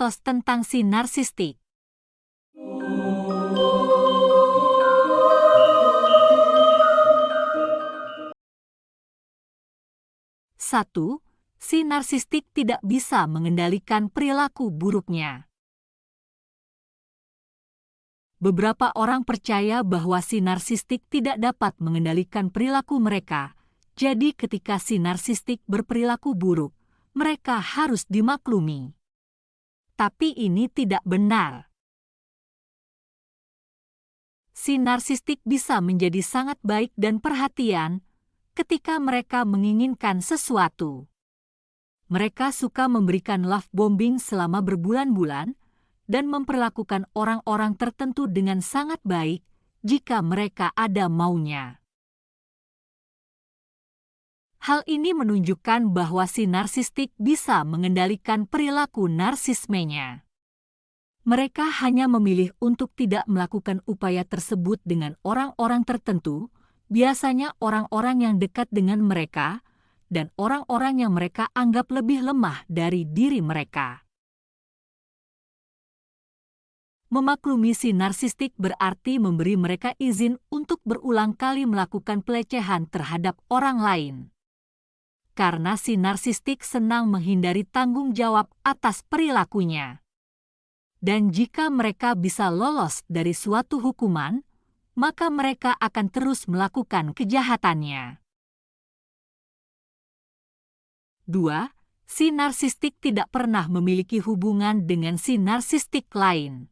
mitos tentang si narsistik. 1. Si narsistik tidak bisa mengendalikan perilaku buruknya. Beberapa orang percaya bahwa si narsistik tidak dapat mengendalikan perilaku mereka, jadi ketika si narsistik berperilaku buruk, mereka harus dimaklumi. Tapi ini tidak benar. Si narsistik bisa menjadi sangat baik dan perhatian ketika mereka menginginkan sesuatu. Mereka suka memberikan love bombing selama berbulan-bulan dan memperlakukan orang-orang tertentu dengan sangat baik jika mereka ada maunya. Hal ini menunjukkan bahwa si narsistik bisa mengendalikan perilaku narsismenya. Mereka hanya memilih untuk tidak melakukan upaya tersebut dengan orang-orang tertentu, biasanya orang-orang yang dekat dengan mereka, dan orang-orang yang mereka anggap lebih lemah dari diri mereka. Memaklumi si narsistik berarti memberi mereka izin untuk berulang kali melakukan pelecehan terhadap orang lain. Karena si narsistik senang menghindari tanggung jawab atas perilakunya. Dan jika mereka bisa lolos dari suatu hukuman, maka mereka akan terus melakukan kejahatannya. 2. Si narsistik tidak pernah memiliki hubungan dengan si narsistik lain.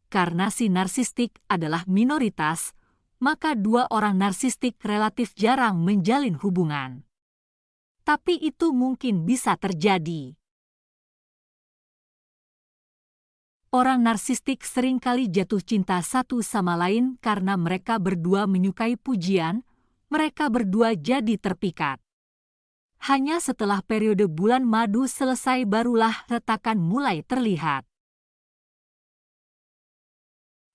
Karena si narsistik adalah minoritas, maka dua orang narsistik relatif jarang menjalin hubungan. Tapi itu mungkin bisa terjadi. Orang narsistik seringkali jatuh cinta satu sama lain karena mereka berdua menyukai pujian, mereka berdua jadi terpikat. Hanya setelah periode bulan madu selesai barulah retakan mulai terlihat.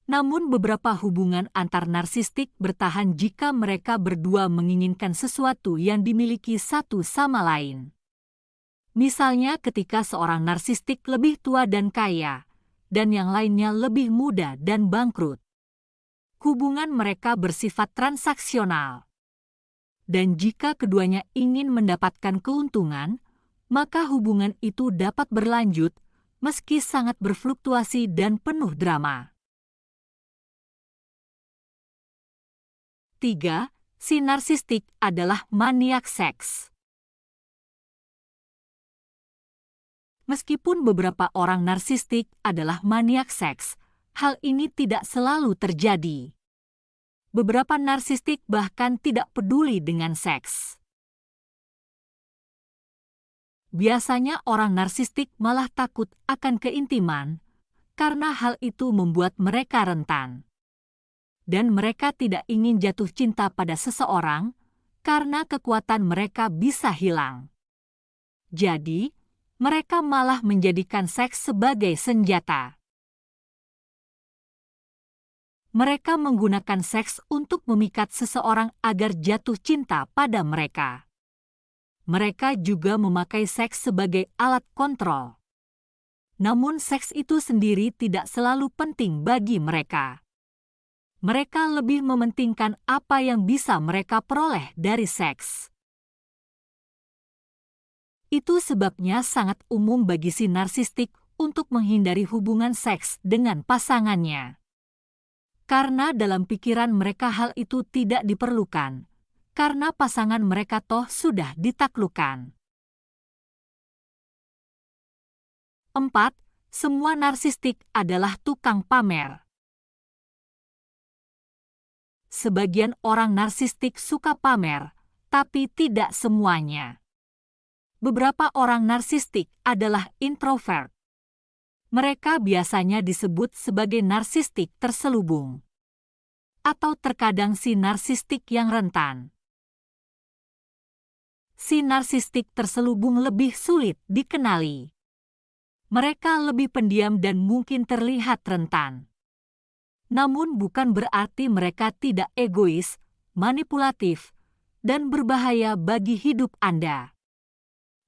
Namun beberapa hubungan antar narsistik bertahan jika mereka berdua menginginkan sesuatu yang dimiliki satu sama lain. Misalnya ketika seorang narsistik lebih tua dan kaya, dan yang lainnya lebih muda dan bangkrut. Hubungan mereka bersifat transaksional. Dan jika keduanya ingin mendapatkan keuntungan, maka hubungan itu dapat berlanjut meski sangat berfluktuasi dan penuh drama. 3. Si narsistik adalah maniak seks. Meskipun beberapa orang narsistik adalah maniak seks, hal ini tidak selalu terjadi. Beberapa narsistik bahkan tidak peduli dengan seks. Biasanya orang narsistik malah takut akan keintiman, karena hal itu membuat mereka rentan. Dan mereka tidak ingin jatuh cinta pada seseorang, karena kekuatan mereka bisa hilang. Jadi, mereka malah menjadikan seks sebagai senjata. Mereka menggunakan seks untuk memikat seseorang agar jatuh cinta pada mereka. Mereka juga memakai seks sebagai alat kontrol. Namun seks itu sendiri tidak selalu penting bagi mereka. Mereka lebih mementingkan apa yang bisa mereka peroleh dari seks. Itu sebabnya sangat umum bagi si narsistik untuk menghindari hubungan seks dengan pasangannya. Karena dalam pikiran mereka hal itu tidak diperlukan, karena pasangan mereka toh sudah ditaklukkan. 4. Semua narsistik adalah tukang pamer. Sebagian orang narsistik suka pamer, tapi tidak semuanya. Beberapa orang narsistik adalah introvert. Mereka biasanya disebut sebagai narsistik terselubung. Atau terkadang si narsistik yang rentan. Si narsistik terselubung lebih sulit dikenali. Mereka lebih pendiam dan mungkin terlihat rentan. Namun bukan berarti mereka tidak egois, manipulatif, dan berbahaya bagi hidup Anda.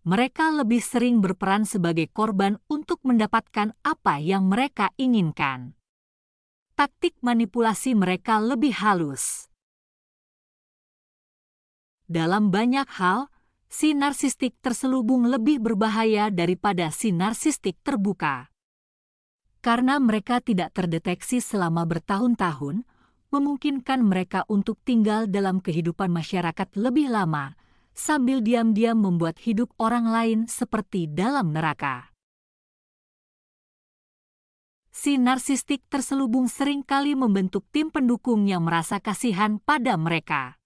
Mereka lebih sering berperan sebagai korban untuk mendapatkan apa yang mereka inginkan. Taktik manipulasi mereka lebih halus. Dalam banyak hal, si narsistik terselubung lebih berbahaya daripada si narsistik terbuka. Karena mereka tidak terdeteksi selama bertahun-tahun, memungkinkan mereka untuk tinggal dalam kehidupan masyarakat lebih lama, sambil diam-diam membuat hidup orang lain seperti dalam neraka. Si narsistik terselubung seringkali membentuk tim pendukung yang merasa kasihan pada mereka.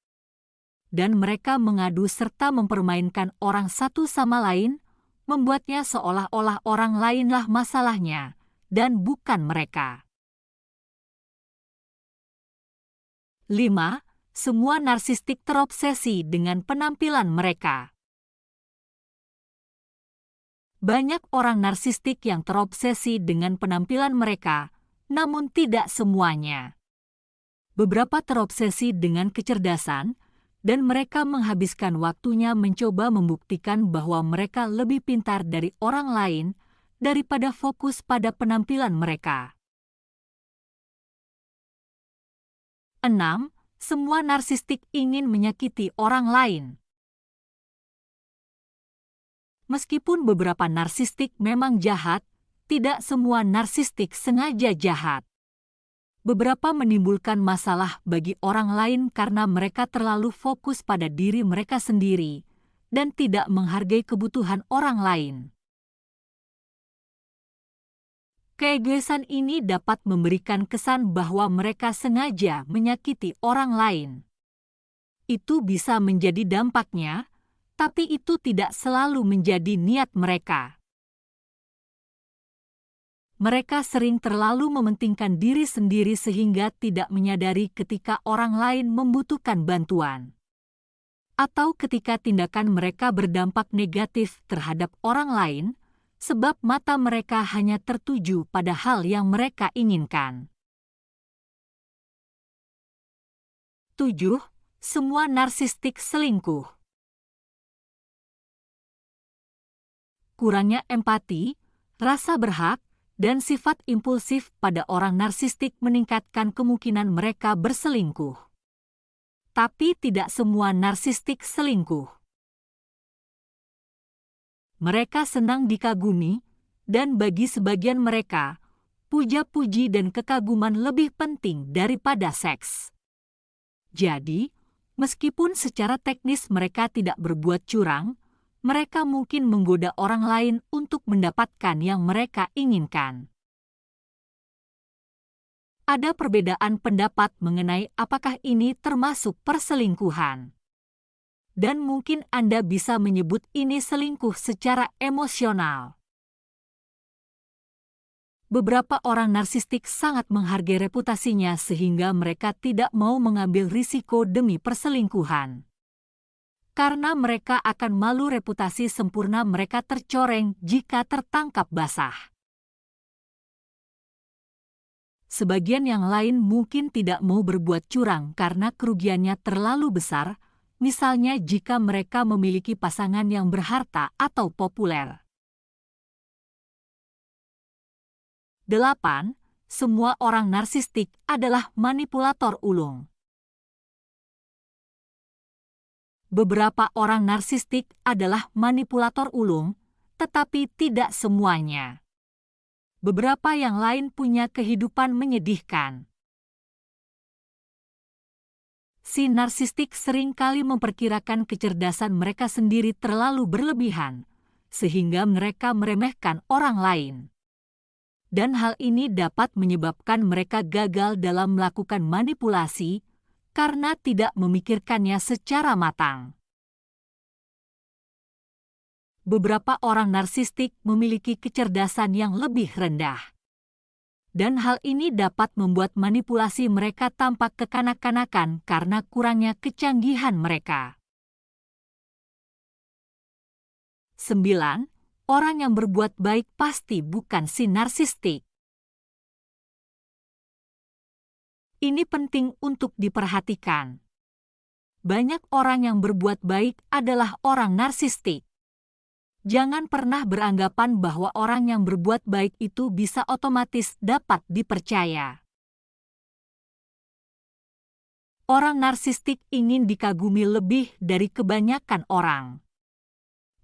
Dan mereka mengadu serta mempermainkan orang satu sama lain, membuatnya seolah-olah orang lainlah masalahnya, dan bukan mereka. 5. Semua narsistik terobsesi dengan penampilan mereka. Banyak orang narsistik yang terobsesi dengan penampilan mereka, namun tidak semuanya. Beberapa terobsesi dengan kecerdasan, dan mereka menghabiskan waktunya mencoba membuktikan bahwa mereka lebih pintar dari orang lain daripada fokus pada penampilan mereka. 6. Semua narsistik ingin menyakiti orang lain. Meskipun beberapa narsistik memang jahat, tidak semua narsistik sengaja jahat. Beberapa menimbulkan masalah bagi orang lain karena mereka terlalu fokus pada diri mereka sendiri dan tidak menghargai kebutuhan orang lain. Keegoisan ini dapat memberikan kesan bahwa mereka sengaja menyakiti orang lain. Itu bisa menjadi dampaknya, tapi itu tidak selalu menjadi niat mereka. Mereka sering terlalu mementingkan diri sendiri sehingga tidak menyadari ketika orang lain membutuhkan bantuan. Atau ketika tindakan mereka berdampak negatif terhadap orang lain, sebab mata mereka hanya tertuju pada hal yang mereka inginkan. 7. Semua narsistik selingkuh. Kurangnya empati, rasa berhak, dan sifat impulsif pada orang narsistik meningkatkan kemungkinan mereka berselingkuh. Tapi tidak semua narsistik selingkuh. Mereka senang dikagumi, dan bagi sebagian mereka, puja-puji dan kekaguman lebih penting daripada seks. Jadi, meskipun secara teknis mereka tidak berbuat curang, mereka mungkin menggoda orang lain untuk mendapatkan yang mereka inginkan. Ada perbedaan pendapat mengenai apakah ini termasuk perselingkuhan. Dan mungkin Anda bisa menyebut ini selingkuh secara emosional. Beberapa orang narsistik sangat menghargai reputasinya sehingga mereka tidak mau mengambil risiko demi perselingkuhan. Karena mereka akan malu reputasi sempurna mereka tercoreng jika tertangkap basah. Sebagian yang lain mungkin tidak mau berbuat curang karena kerugiannya terlalu besar, misalnya jika mereka memiliki pasangan yang berharta atau populer. 8. Semua orang narsistik adalah manipulator ulung. Beberapa orang narsistik adalah manipulator ulung, tetapi tidak semuanya. Beberapa yang lain punya kehidupan menyedihkan. Si narsistik seringkali memperkirakan kecerdasan mereka sendiri terlalu berlebihan, sehingga mereka meremehkan orang lain. Dan hal ini dapat menyebabkan mereka gagal dalam melakukan manipulasi karena tidak memikirkannya secara matang. Beberapa orang narsistik memiliki kecerdasan yang lebih rendah. Dan hal ini dapat membuat manipulasi mereka tampak kekanak-kanakan karena kurangnya kecanggihan mereka. 9. Orang yang berbuat baik pasti bukan si narsistik. Ini penting untuk diperhatikan. Banyak orang yang berbuat baik adalah orang narsistik. Jangan pernah beranggapan bahwa orang yang berbuat baik itu bisa otomatis dapat dipercaya. Orang narsistik ingin dikagumi lebih dari kebanyakan orang.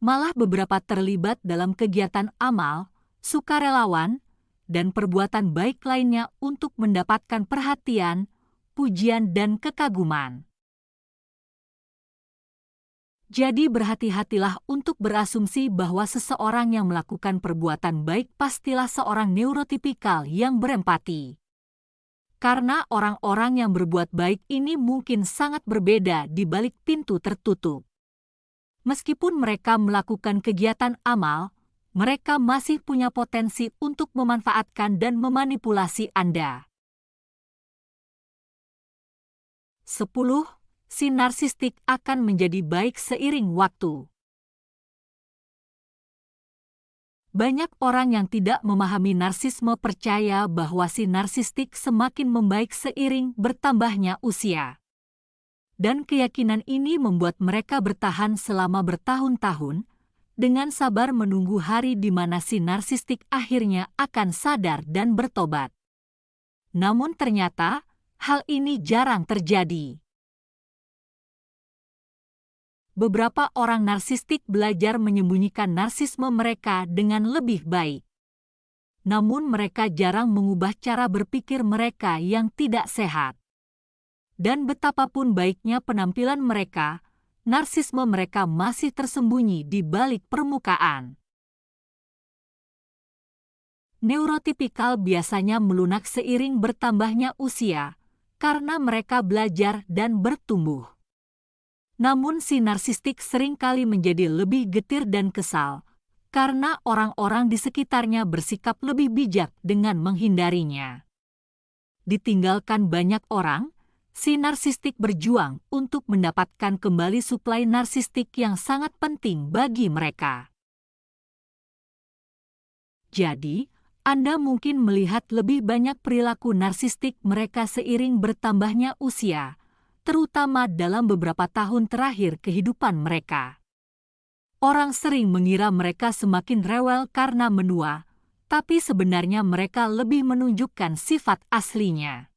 Malah beberapa terlibat dalam kegiatan amal, sukarelawan, dan perbuatan baik lainnya untuk mendapatkan perhatian, pujian, dan kekaguman. Jadi berhati-hatilah untuk berasumsi bahwa seseorang yang melakukan perbuatan baik pastilah seorang neurotipikal yang berempati. Karena orang-orang yang berbuat baik ini mungkin sangat berbeda di balik pintu tertutup. Meskipun mereka melakukan kegiatan amal, mereka masih punya potensi untuk memanfaatkan dan memanipulasi Anda. 10. Si narsistik akan menjadi baik seiring waktu. Banyak orang yang tidak memahami narsisme percaya bahwa si narsistik semakin membaik seiring bertambahnya usia. Dan keyakinan ini membuat mereka bertahan selama bertahun-tahun, dengan sabar menunggu hari di mana si narsistik akhirnya akan sadar dan bertobat. Namun ternyata, hal ini jarang terjadi. Beberapa orang narsistik belajar menyembunyikan narsisme mereka dengan lebih baik. Namun mereka jarang mengubah cara berpikir mereka yang tidak sehat. Dan betapapun baiknya penampilan mereka, narsisme mereka masih tersembunyi di balik permukaan. Neurotipikal biasanya melunak seiring bertambahnya usia, karena mereka belajar dan bertumbuh. Namun si narsistik seringkali menjadi lebih getir dan kesal, karena orang-orang di sekitarnya bersikap lebih bijak dengan menghindarinya. Ditinggalkan banyak orang, si narsistik berjuang untuk mendapatkan kembali suplai narsistik yang sangat penting bagi mereka. Jadi, Anda mungkin melihat lebih banyak perilaku narsistik mereka seiring bertambahnya usia, terutama dalam beberapa tahun terakhir kehidupan mereka. Orang sering mengira mereka semakin rewel karena menua, tapi sebenarnya mereka lebih menunjukkan sifat aslinya.